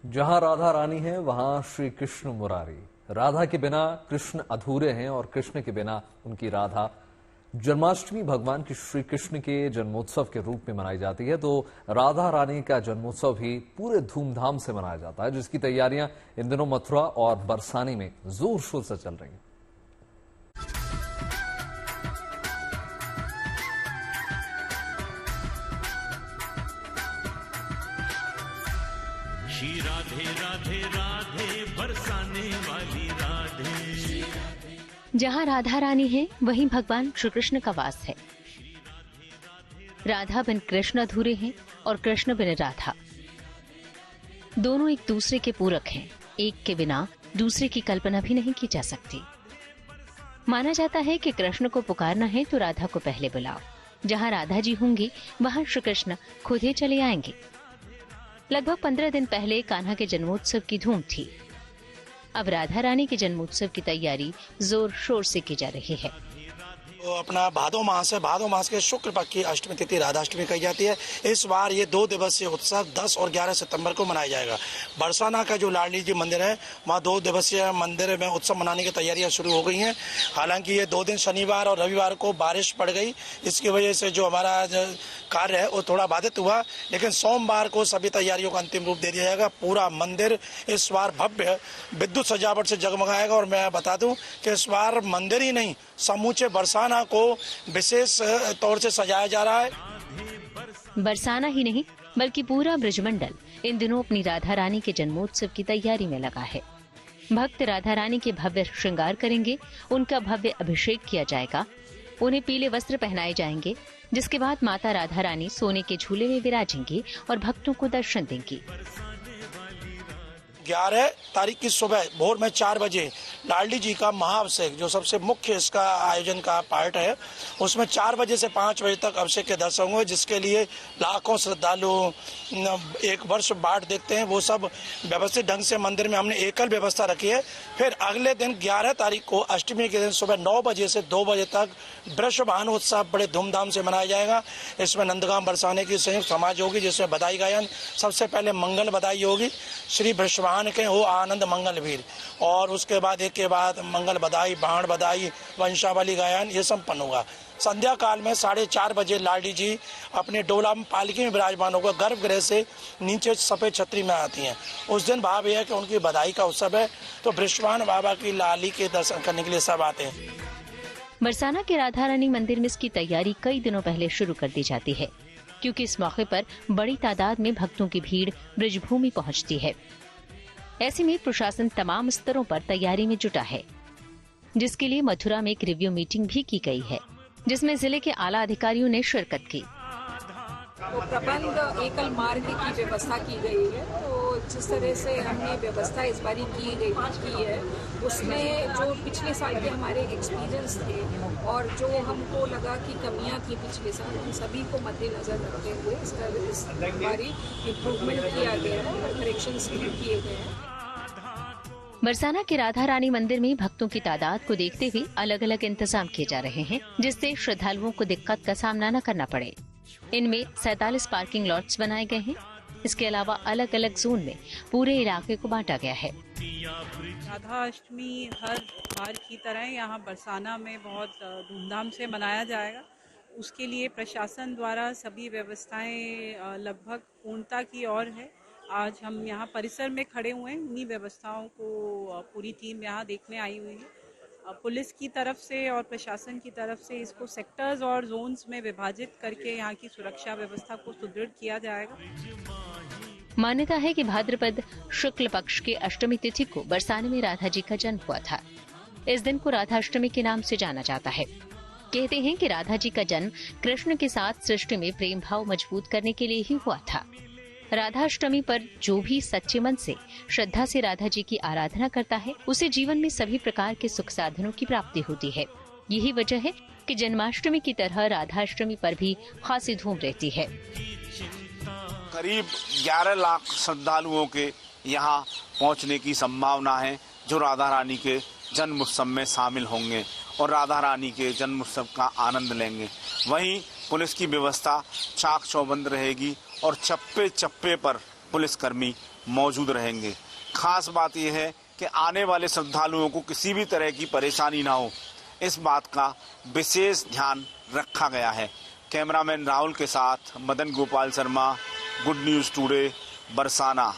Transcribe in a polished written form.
जहां राधा रानी है वहां श्री कृष्ण मुरारी। राधा के बिना कृष्ण अधूरे हैं और कृष्ण के बिना उनकी राधा। जन्माष्टमी भगवान की श्री कृष्ण के जन्मोत्सव के रूप में मनाई जाती है, तो राधा रानी का जन्मोत्सव भी पूरे धूमधाम से मनाया जाता है, जिसकी तैयारियां इन दिनों मथुरा और बरसाने में जोर शोर से चल रही हैं। श्री राधे राधे राधे बरसाने वाली राधे। जहाँ राधा रानी है वहीं भगवान श्री कृष्ण का वास है। राधा बिन कृष्ण अधूरे हैं और कृष्ण बिन राधा। दोनों एक दूसरे के पूरक हैं। एक के बिना दूसरे की कल्पना भी नहीं की जा सकती। माना जाता है कि कृष्ण को पुकारना है तो राधा को पहले बुलाओ। जहाँ राधा जी होंगी वहाँ श्री कृष्ण खुद ही चले आएंगे। लगभग 15 दिन पहले कान्हा के जन्मोत्सव की धूम थी। अब राधा रानी के जन्मोत्सव की तैयारी जोर शोर से की जा रही है। तो अपना भादो मास के शुक्ल पक्ष की अष्टमी तिथि राधाष्टमी कही जाती है। इस बार ये 2 दिवसीय उत्सव 10 और 11 सितंबर को मनाया जाएगा। बरसाना का जो लाडली जी मंदिर है वहाँ 2 दिवसीय मंदिर में उत्सव मनाने की तैयारियां शुरू हो गई हैं। हालांकि ये 2 दिन शनिवार और रविवार को बारिश पड़ गई, इसकी वजह से जो हमारा कार्य है वो थोड़ा बाधित हुआ, लेकिन सोमवार को सभी तैयारियों का अंतिम रूप दे दिया जाएगा। पूरा मंदिर इस बार भव्य विद्युत सजावट से जगमगाएगा। और मैं बता दूं कि इस बार मंदिर ही नहीं, समूचे बरसाना को विशेष तौर से सजाया जा रहा है। बरसाना ही नहीं बल्कि पूरा ब्रजमंडल इन दिनों अपनी राधा रानी के जन्मोत्सव की तैयारी में लगा है। भक्त राधा रानी के भव्य श्रृंगार करेंगे, उनका भव्य अभिषेक किया जाएगा, उन्हें पीले वस्त्र पहनाए जाएंगे, जिसके बाद माता राधा रानी सोने के झूले में विराजेंगी और भक्तों को दर्शन देंगी। 11 तारीख की सुबह भोर में 4 बजे लाडली जी का महाअभिषेक, जो सबसे मुख्य इसका आयोजन का पार्ट है, उसमें 4 बजे से 5 बजे तक अभिषेक के दर्शन हुए, जिसके लिए लाखों श्रद्धालु एक वर्ष बाट देखते हैं। वो सब व्यवस्थित ढंग से मंदिर में हमने एकल व्यवस्था रखी है। फिर अगले दिन 11 तारीख को अष्टमी के दिन सुबह 9 बजे से 2 बजे तक वृषभान उत्सव बड़े धूमधाम से मनाया जाएगा। इसमें नंदगांव बरसाने की संयुक्त समाज होगी, जिसमें बधाई गायन, सबसे पहले मंगल बधाई होगी, श्री वृषभान के हो आनंद मंगल वीर, और उसके बाद एक के बाद मंगल बधाई, बाण बधाई, वंशावली गायन, ये संपन्न होगा। संध्या काल में 4:30 बजे लाडली जी अपने डोला में पालकी में विराजमान होकर गर्भगृह से नीचे सफेद छतरी में आती हैं। उस दिन भाव यह है कि उनकी बधाई का उत्सव है, तो वृषभान बाबा की लाली के दर्शन करने के लिए सब आते हैं। बरसाना के राधा रानी मंदिर में इसकी तैयारी कई दिनों पहले शुरू कर दी जाती है, क्योंकि इस मौके पर बड़ी तादाद में भक्तों की भीड़ ब्रजभूमि पहुंचती है। ऐसे में प्रशासन तमाम स्तरों पर तैयारी में जुटा है, जिसके लिए मथुरा में एक रिव्यू मीटिंग भी की गई है, जिसमें जिले के आला अधिकारियों ने शिरकत की। तो प्रबंध एकल मार्ग की व्यवस्था की गई है। तो जिस तरह से हमने व्यवस्था इस बारी की है, उसमें जो पिछले साल के हमारे एक्सपीरियंस थे और जो हमको लगा कि कमियां थी पिछले साल, उन सभी को मद्देनजर रखते हुए इस बारी इम्प्रूवमेंट किया गया है और करेक्शंस भी किए गए हैं। बरसाना के राधा रानी मंदिर में भक्तों की तादाद को देखते हुए अलग अलग इंतजाम किए जा रहे हैं, जिससे श्रद्धालुओं को दिक्कत का सामना न करना पड़े। इनमें 47 पार्किंग लॉट्स बनाए गए हैं। इसके अलावा अलग अलग जोन में पूरे इलाके को बांटा गया है। राधा अष्टमी हर बार की तरह यहाँ बरसाना में बहुत धूमधाम से मनाया जाएगा। उसके लिए प्रशासन द्वारा सभी व्यवस्थाएं लगभग पूर्णता की ओर है। आज हम यहाँ परिसर में खड़े हुए हैं, उन्हीं व्यवस्थाओं को पूरी टीम यहाँ देखने आई हुई है। पुलिस की तरफ से और प्रशासन की तरफ से इसको सेक्टर्स और जोन्स में विभाजित करके यहाँ की सुरक्षा व्यवस्था को सुदृढ़ किया जाएगा। मान्यता है कि भाद्रपद शुक्ल पक्ष के अष्टमी तिथि को बरसाने में राधा जी का जन्म हुआ था। इस दिन को राधा अष्टमी के नाम से जाना जाता है। कहते हैं कि राधा जी का जन्म कृष्ण के साथ सृष्टि में प्रेम भाव मजबूत करने के लिए ही हुआ था। राधा अष्टमी पर जो भी सच्चे मन से श्रद्धा से राधा जी की आराधना करता है, उसे जीवन में सभी प्रकार के सुख साधनों की प्राप्ति होती है। यही वजह है कि जन्माष्टमी की तरह राधाष्टमी पर भी खासी धूम रहती है। करीब 11 लाख श्रद्धालुओं के यहाँ पहुँचने की संभावना है, जो राधा रानी के जन्म उत्सव में शामिल होंगे और राधा रानी के जन्म उत्सव का आनंद लेंगे। वहीं पुलिस की व्यवस्था चाक चौबंद रहेगी और चप्पे चप्पे पर पुलिसकर्मी मौजूद रहेंगे। खास बात यह है कि आने वाले श्रद्धालुओं को किसी भी तरह की परेशानी ना हो, इस बात का विशेष ध्यान रखा गया है। कैमरामैन राहुल के साथ Madan Gopal Sharma, good news today, Barsana.